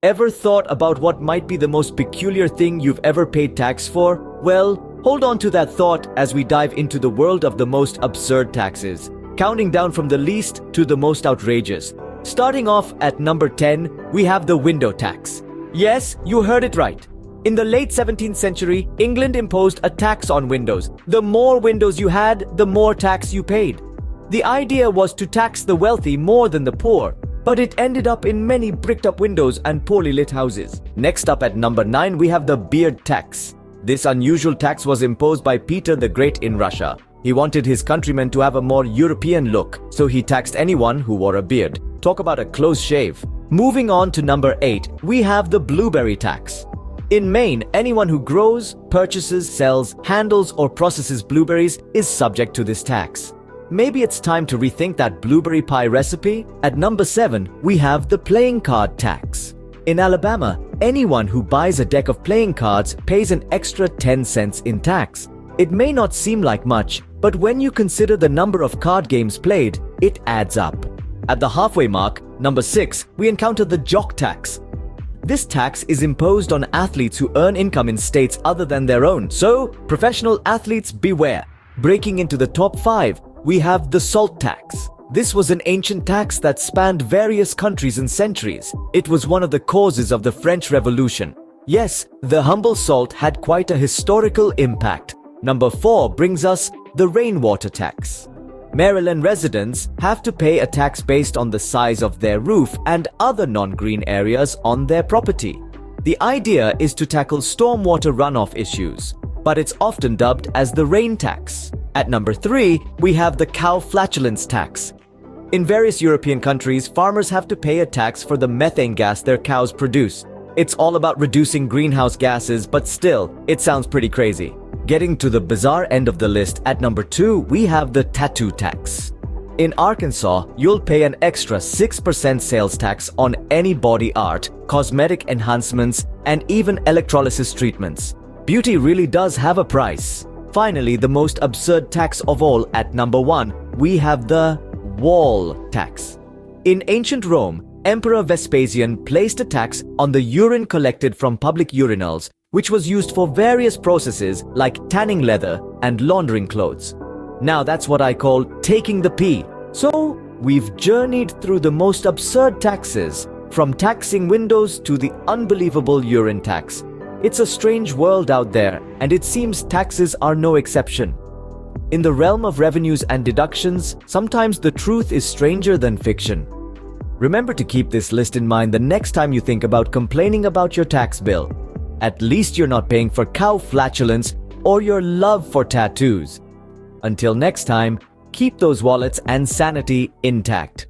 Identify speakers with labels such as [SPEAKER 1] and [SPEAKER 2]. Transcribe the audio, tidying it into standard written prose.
[SPEAKER 1] Ever thought about what might be the most peculiar thing you've ever paid tax for? Well, hold on to that thought as we dive into the world of the most absurd taxes, counting down from the least to the most outrageous. Starting off at number 10, we have the window tax. Yes, you heard it right. In the late 17th century, England imposed a tax on windows. The more windows you had, the more tax you paid. The idea was to tax the wealthy more than the poor, but it ended up in many bricked-up windows and poorly lit houses. Next up at number 9, we have the beard tax. This unusual tax was imposed by Peter the Great in Russia. He wanted his countrymen to have a more European look, so he taxed anyone who wore a beard. Talk about a close shave. Moving on to number 8, we have the blueberry tax. In Maine, anyone who grows, purchases, sells, handles, or processes blueberries is subject to this tax. Maybe it's time to rethink that blueberry pie recipe? At number 7, we have the playing card tax. In Alabama, anyone who buys a deck of playing cards pays an extra 10 cents in tax. It may not seem like much, but when you consider the number of card games played, it adds up. At the halfway mark, number 6, we encounter the jock tax. This tax is imposed on athletes who earn income in states other than their own. So, professional athletes beware. Breaking into the top 5, we have the salt tax. This was an ancient tax that spanned various countries and centuries. It was one of the causes of the French Revolution. Yes, the humble salt had quite a historical impact. Number 4 brings us the rainwater tax. Maryland residents have to pay a tax based on the size of their roof and other non-green areas on their property. The idea is to tackle stormwater runoff issues, but it's often dubbed as the rain tax. At number 3, we have the cow flatulence tax. In various European countries, farmers have to pay a tax for the methane gas their cows produce. It's all about reducing greenhouse gases, but still, it sounds pretty crazy. Getting to the bizarre end of the list, at number 2, we have the tattoo tax. In Arkansas, you'll pay an extra 6% sales tax on any body art, cosmetic enhancements, and even electrolysis treatments. Beauty really does have a price. Finally, the most absurd tax of all, at number 1, we have the wall tax. In ancient Rome, Emperor Vespasian placed a tax on the urine collected from public urinals, which was used for various processes like tanning leather and laundering clothes. Now that's what I call taking the pee. So, we've journeyed through the most absurd taxes, from taxing windows to the unbelievable urine tax. It's a strange world out there, and it seems taxes are no exception. In the realm of revenues and deductions, sometimes the truth is stranger than fiction. Remember to keep this list in mind the next time you think about complaining about your tax bill. At least you're not paying for cow flatulence or your love for tattoos. Until next time, keep those wallets and sanity intact.